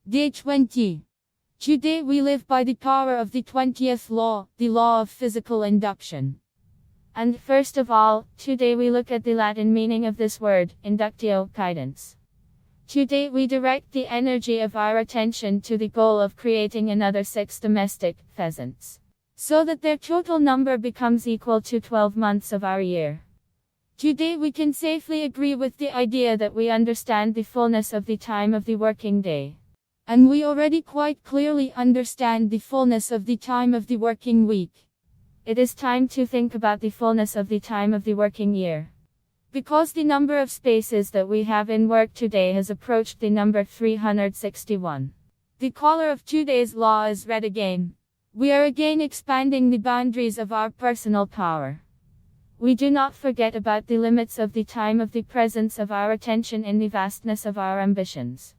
Day 20. Today we live by the power of the 20th law, the law of physical induction. And first of all, today we look at the Latin meaning of this word, inductio, guidance. Today we direct the energy of our attention to the goal of creating another 6 domestic pheasants, so that their total number becomes equal to 12 months of our year. Today we can safely agree with the idea that we understand the fullness of the time of the working day. And we already quite clearly understand the fullness of the time of the working week. It is time to think about the fullness of the time of the working year. Because the number of spaces that we have in work today has approached the number 361. The color of today's law is red again. We are again expanding the boundaries of our personal power. We do not forget about the limits of the time of the presence of our attention in the vastness of our ambitions.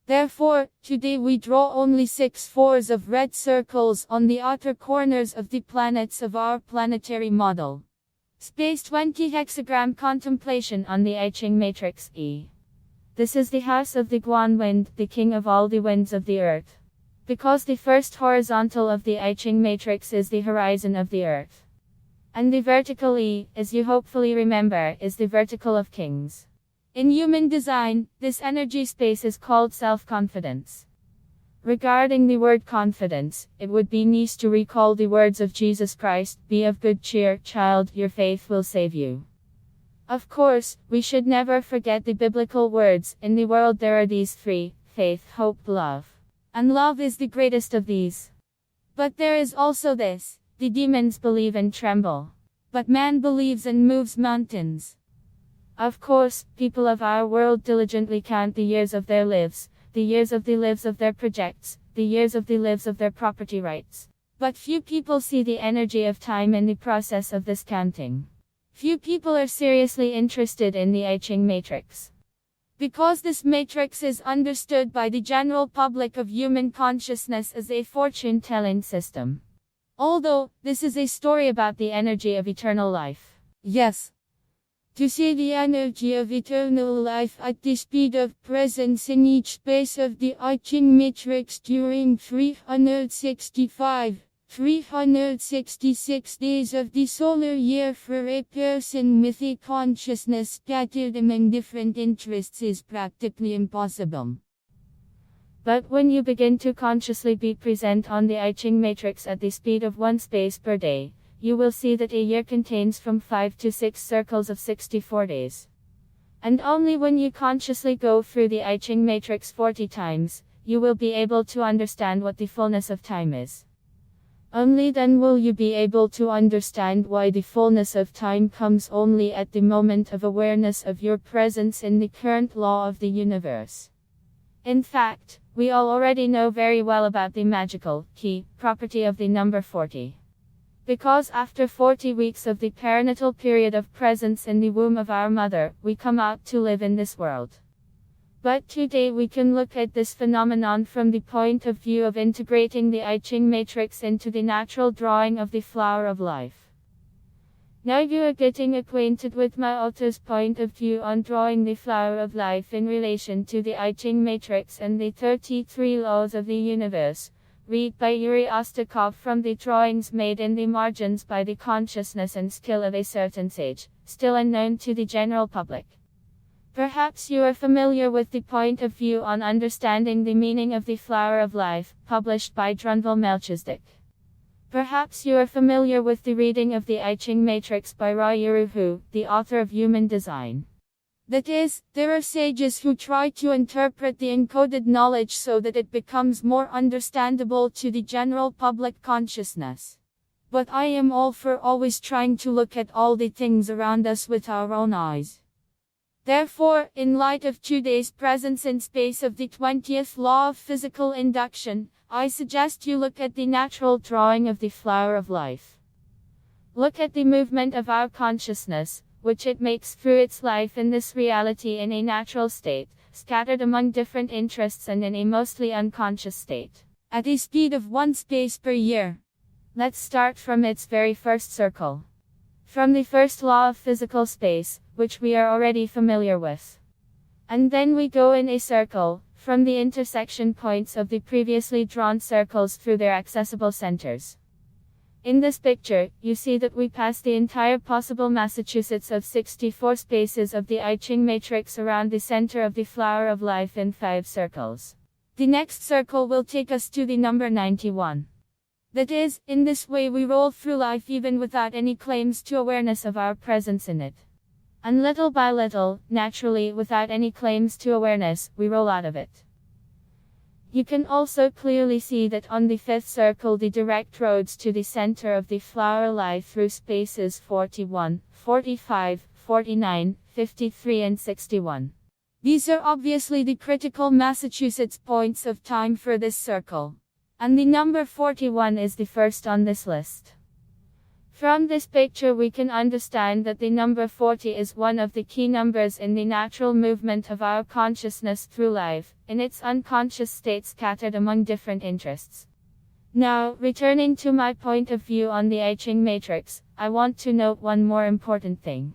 Therefore, today we draw only 6 fours of red circles on the outer corners of the planets of our planetary model. Space 20 hexagram contemplation on the I Ching matrix E. This is the house of the Guan wind, the king of all the winds of the earth. Because the first horizontal of the I Ching matrix is the horizon of the earth. And the vertical E, as you hopefully remember, is the vertical of kings. In human design, this energy space is called self-confidence. Regarding the word confidence, it would be nice to recall the words of Jesus Christ, "Be of good cheer, child, your faith will save you." Of course, we should never forget the biblical words, "In the world there are these 3, faith, hope, love. And love is the greatest of these. But there is also this, the demons believe and tremble. But man believes and moves mountains." Of course, people of our world diligently count the years of their lives, the years of the lives of their projects, the years of the lives of their property rights. But few people see the energy of time in the process of this counting. Few people are seriously interested in the I Ching matrix. Because this matrix is understood by the general public of human consciousness as a fortune-telling system. Although, this is a story about the energy of eternal life. Yes. To see the energy of eternal life at the speed of presence in each space of the I Ching matrix during 366 days of the solar year for a person with a consciousness scattered among different interests is practically impossible. But when you begin to consciously be present on the I Ching matrix at the speed of 1 space per day, you will see that a year contains from 5 to 6 circles of 64 days. And only when you consciously go through the I Ching matrix 40 times, you will be able to understand what the fullness of time is. Only then will you be able to understand why the fullness of time comes only at the moment of awareness of your presence in the current law of the universe. In fact, we all already know very well about the magical, key, property of the number 40. Because after 40 weeks of the perinatal period of presence in the womb of our mother, we come out to live in this world. But today we can look at this phenomenon from the point of view of integrating the I Ching matrix into the natural drawing of the flower of life. Now you are getting acquainted with my author's point of view on drawing the flower of life in relation to the I Ching matrix and the 33 laws of the universe. Read by Yuri Ostakov from the drawings made in the margins by the consciousness and skill of a certain sage, still unknown to the general public. Perhaps you are familiar with the point of view on understanding the meaning of the flower of life, published by Drunville Melchizedek. Perhaps you are familiar with the reading of the I Ching matrix by Roy Uruhu, the author of Human Design. That is, there are sages who try to interpret the encoded knowledge so that it becomes more understandable to the general public consciousness. But I am all for always trying to look at all the things around us with our own eyes. Therefore, in light of today's presence in space of the 20th law of physical induction, I suggest you look at the natural drawing of the flower of life. Look at the movement of our consciousness, which it makes through its life in this reality in a natural state, scattered among different interests and in a mostly unconscious state, at a speed of 1 space per year. Let's start from its very first circle. From the first law of physical space, which we are already familiar with. And then we go in a circle, from the intersection points of the previously drawn circles through their accessible centers. In this picture, you see that we pass the entire possible Massachusetts of 64 spaces of the I Ching matrix around the center of the flower of life in 5 circles. The next circle will take us to the number 91. That is, in this way we roll through life even without any claims to awareness of our presence in it. And little by little, naturally, without any claims to awareness, we roll out of it. You can also clearly see that on the 5th circle the direct roads to the center of the flower lie through spaces 41, 45, 49, 53 and 61. These are obviously the critical Massachusetts points of time for this circle. And the number 41 is the first on this list. From this picture we can understand that the number 40 is one of the key numbers in the natural movement of our consciousness through life, in its unconscious state scattered among different interests. Now, returning to my point of view on the I Ching matrix, I want to note one more important thing.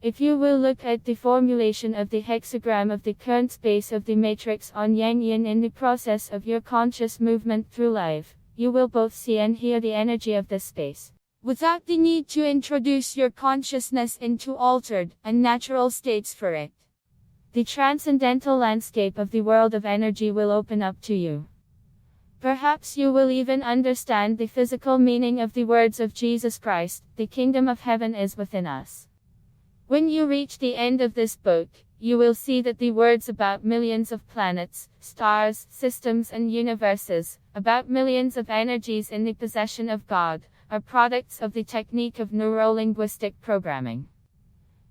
If you will look at the formulation of the hexagram of the current space of the matrix on Yang Yin in the process of your conscious movement through life, you will both see and hear the energy of this space, without the need to introduce your consciousness into altered, unnatural states for it. The transcendental landscape of the world of energy will open up to you. Perhaps you will even understand the physical meaning of the words of Jesus Christ, "The kingdom of heaven is within us." When you reach the end of this book, you will see that the words about millions of planets, stars, systems and universes, about millions of energies in the possession of God, are products of the technique of neuro-linguistic programming.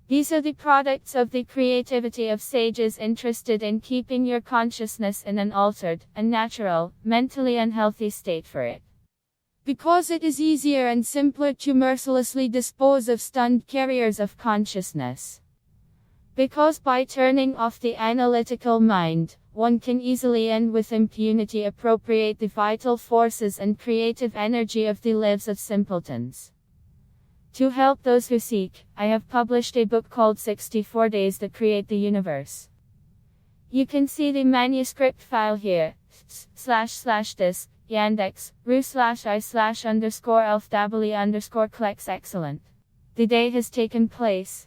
These are the products of the creativity of sages interested in keeping your consciousness in an altered, unnatural, mentally unhealthy state for it. Because it is easier and simpler to mercilessly dispose of stunned carriers of consciousness. Because by turning off the analytical mind, one can easily and with impunity appropriate the vital forces and creative energy of the lives of simpletons. To help those who seek, I have published a book called 64 Days That Create the Universe. You can see the manuscript file here, // Yandex, ru/I/_elfw_klex excellent. The day has taken place.